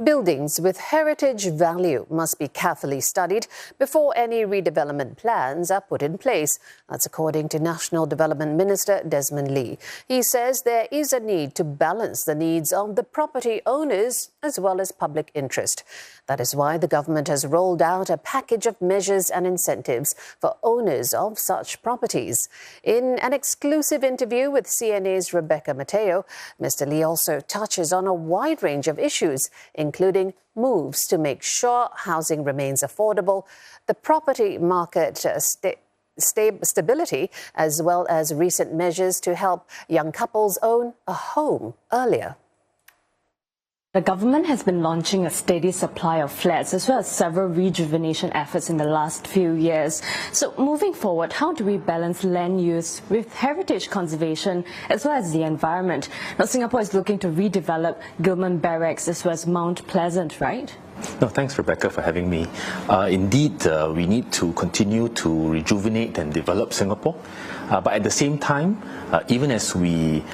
Buildings with heritage value must be carefully studied before any redevelopment plans are put in place. That's according to National Development Minister Desmond Lee. He says there is a need to balance the needs of the property owners as well as public interest. That is why the government has rolled out a package of measures and incentives for owners of such properties. In an exclusive interview with CNA's Metteo, Mr. Lee also touches on a wide range of issues, including moves to make sure housing remains affordable, the property market stability, as well as recent measures to help young couples own a home earlier. The government has been launching a steady supply of flats as well as several rejuvenation efforts in the last few years. So moving forward, how do we balance land use with heritage conservation as well as the environment? Now, Singapore is looking to redevelop Gillman Barracks as well as Mount Pleasant, right? No, thanks, Rebecca, for having me. Indeed, we need to continue to rejuvenate and develop Singapore. But at the same time, even as we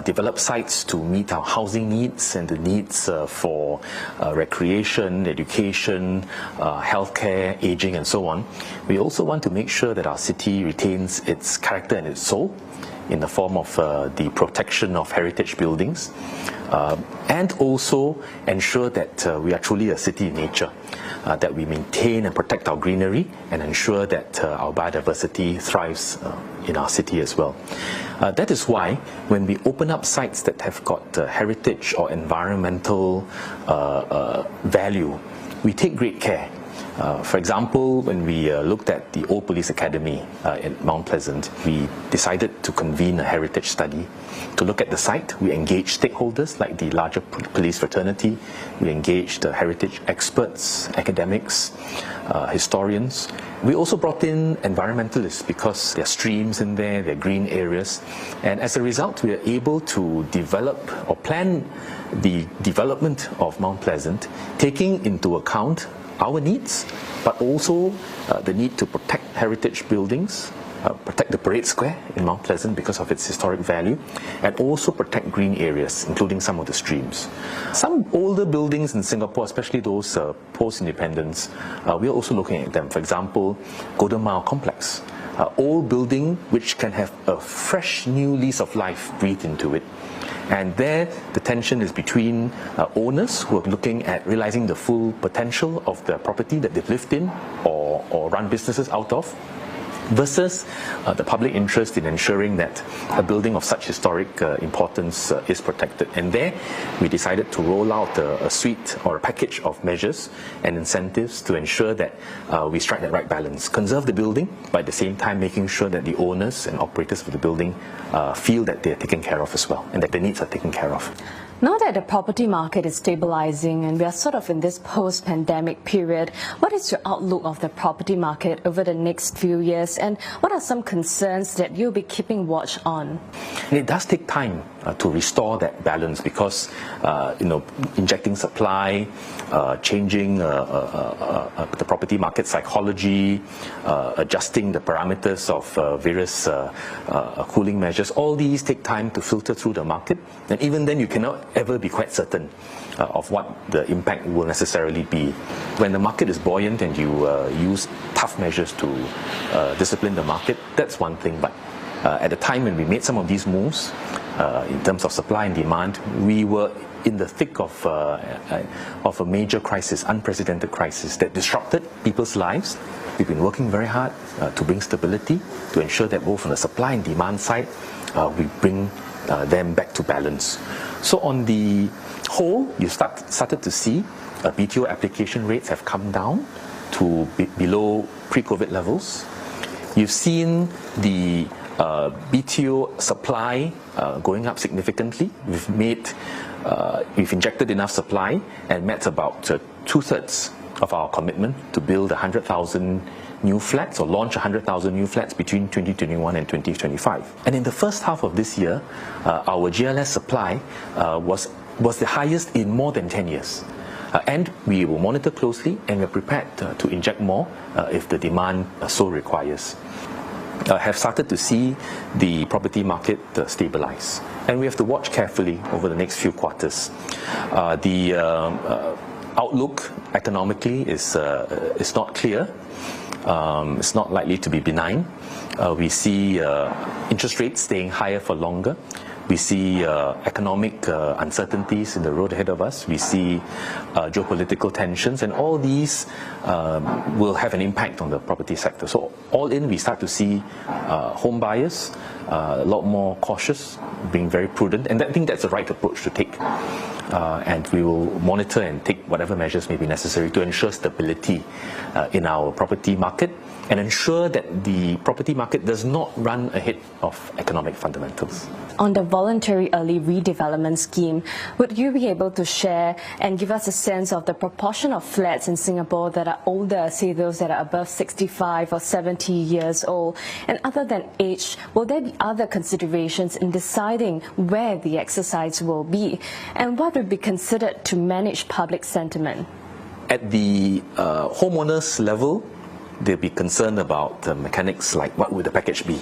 develop sites to meet our housing needs and the needs for recreation, education, healthcare, aging and so on, we also want to make sure that our city retains its character and its soul in the form of the protection of heritage buildings, and also ensure that we are truly a city in nature, that we maintain and protect our greenery and ensure that our biodiversity thrives in our city as well. That is why when we open up sites that have got heritage or environmental value, we take great care. For example, when we looked at the old police academy in Mount Pleasant, we decided to convene a heritage study. To look at the site, we engaged stakeholders like the larger police fraternity, we engaged heritage experts, academics, historians. We also brought in environmentalists because there are streams in there, there are green areas, and as a result we are able to develop or plan the development of Mount Pleasant, taking into account our needs, but also the need to protect heritage buildings, protect the Parade Square in Mount Pleasant because of its historic value, and also protect green areas, including some of the streams. Some older buildings in Singapore, especially those post-independence, we are also looking at them. For example, Golden Mile Complex, old building which can have a fresh new lease of life breathed into it. And there, the tension is between owners who are looking at realizing the full potential of the property that they've lived in or run businesses out of, versus the public interest in ensuring that a building of such historic importance is protected. And there, we decided to roll out a suite or a package of measures and incentives to ensure that we strike that right balance. Conserve the building, but at the same time making sure that the owners and operators of the building feel that they're taken care of as well, and that their needs are taken care of. Now that the property market is stabilizing and we are sort of in this post-pandemic period, what is your outlook of the property market over the next few years, and what are some concerns that you'll be keeping watch on? It does take time to restore that balance because, injecting supply, changing the property market psychology, adjusting the parameters of various cooling measures, all these take time to filter through the market, and even then you cannot ever be quite certain of what the impact will necessarily be. When the market is buoyant and you use tough measures to discipline the market, that's one thing, but at the time when we made some of these moves, in terms of supply and demand, we were in the thick of a major crisis, unprecedented crisis that disrupted people's lives. We've been working very hard to bring stability, to ensure that both on the supply and demand side, we bring them back to balance. So on the whole, you started to see BTO application rates have come down to below pre-COVID levels. You've seen the BTO supply going up significantly. We've injected enough supply and met about 2/3 of our commitment to build 100,000 new flats or launch 100,000 new flats between 2021 and 2025. And in the first half of this year, our GLS supply was the highest in more than 10 years. And we will monitor closely, and we're prepared to inject more if the demand so requires. Have started to see the property market stabilize, and we have to watch carefully over the next few quarters. The outlook economically is not clear. It's not likely to be benign. We see interest rates staying higher for longer. We see economic uncertainties in the road ahead of us. We see geopolitical tensions, and all these will have an impact on the property sector. So all in, we start to see home buyers a lot more cautious, being very prudent, and I think that's the right approach to take. And we will monitor and take whatever measures may be necessary to ensure stability in our property market and ensure that the property market does not run ahead of economic fundamentals. On the voluntary early redevelopment scheme, would you be able to share and give us a sense of the proportion of flats in Singapore that are older, say those that are above 65 or 70 years old? And other than age, will there be other considerations in deciding where the exercise will be? And what would be considered to manage public sentiment? At the homeowners level, they'll be concerned about the mechanics, like what would the package be?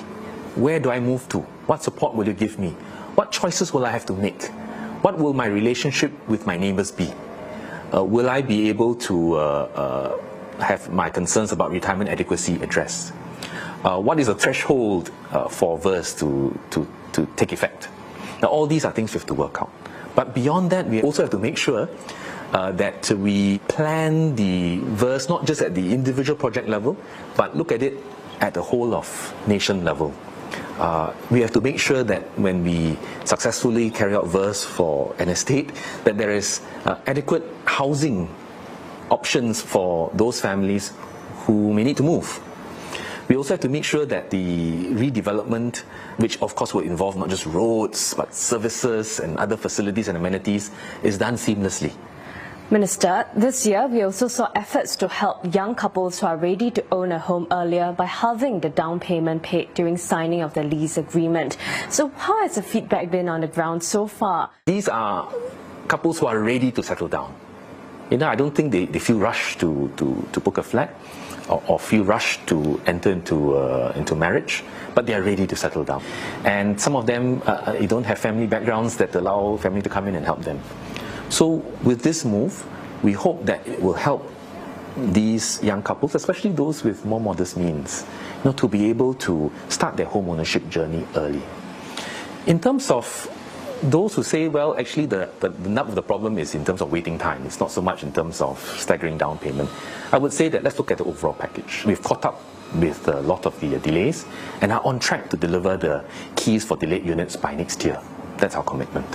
Where do I move to? What support will you give me? What choices will I have to make? What will my relationship with my neighbours be? Will I be able to have my concerns about retirement adequacy addressed? What is the threshold for VERS to take effect? Now, all these are things we have to work out. But beyond that, we also have to make sure that we plan the VERS not just at the individual project level, but look at it at the whole of nation level. We have to make sure that when we successfully carry out VERS for an estate, that there is adequate housing options for those families who may need to move. We also have to make sure that the redevelopment, which of course will involve not just roads, but services and other facilities and amenities, is done seamlessly. Minister, this year we also saw efforts to help young couples who are ready to own a home earlier by halving the down payment paid during signing of the lease agreement. So how has the feedback been on the ground so far? These are couples who are ready to settle down. I don't think they feel rushed to book a flat or feel rushed to enter into marriage, but they are ready to settle down. And some of them don't have family backgrounds that allow family to come in and help them. So with this move, we hope that it will help these young couples, especially those with more modest means, to be able to start their home ownership journey early. In terms of those who say, well, actually the nub of the problem is in terms of waiting time. It's not so much in terms of staggering down payment. I would say that let's look at the overall package. We've caught up with a lot of the delays and are on track to deliver the keys for delayed units by next year. That's our commitment.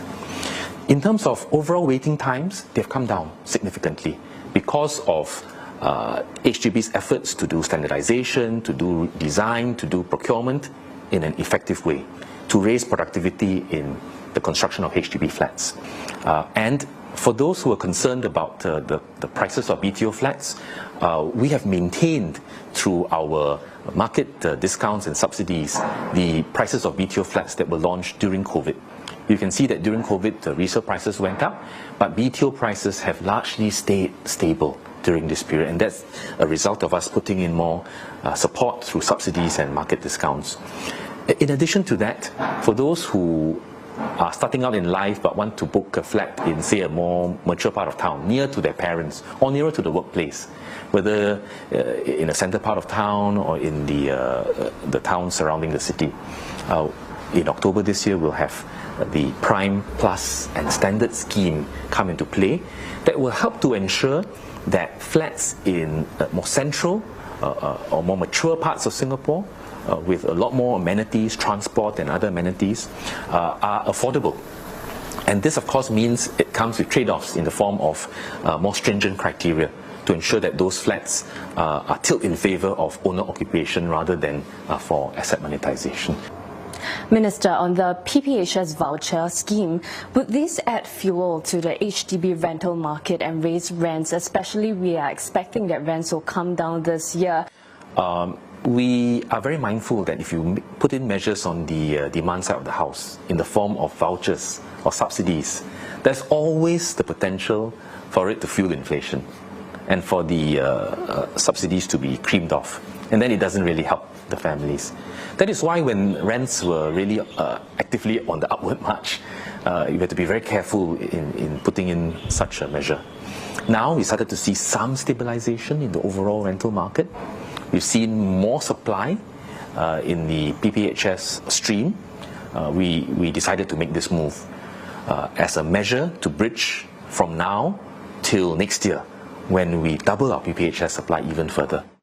In terms of overall waiting times, they've come down significantly because of HDB's efforts to do standardization, to do design, to do procurement in an effective way, to raise productivity in the construction of HDB flats. And for those who are concerned about the prices of BTO flats, we have maintained through our market discounts and subsidies the prices of BTO flats that were launched during COVID. You can see that during COVID, the resale prices went up, but BTO prices have largely stayed stable during this period, and that's a result of us putting in more support through subsidies and market discounts. In addition to that, for those who are starting out in life but want to book a flat in, say, a more mature part of town, near to their parents or nearer to the workplace, whether in a center part of town or in the town surrounding the city. In October this year, we'll have the Prime Plus and Standard scheme come into play that will help to ensure that flats in more central or more mature parts of Singapore with a lot more amenities, transport and other amenities are affordable. And this of course means it comes with trade-offs in the form of more stringent criteria to ensure that those flats are tilted in favour of owner occupation rather than for asset monetization. Minister, on the PPHS voucher scheme, would this add fuel to the HDB rental market and raise rents, especially we are expecting that rents will come down this year? We are very mindful that if you put in measures on the demand side of the house in the form of vouchers or subsidies, there's always the potential for it to fuel inflation and for the subsidies to be creamed off. And then it doesn't really help the families. That is why when rents were really actively on the upward march, you had to be very careful in putting in such a measure. Now we started to see some stabilization in the overall rental market. We've seen more supply in the PPHS stream. We decided to make this move as a measure to bridge from now till next year, when we double our PPHS supply even further.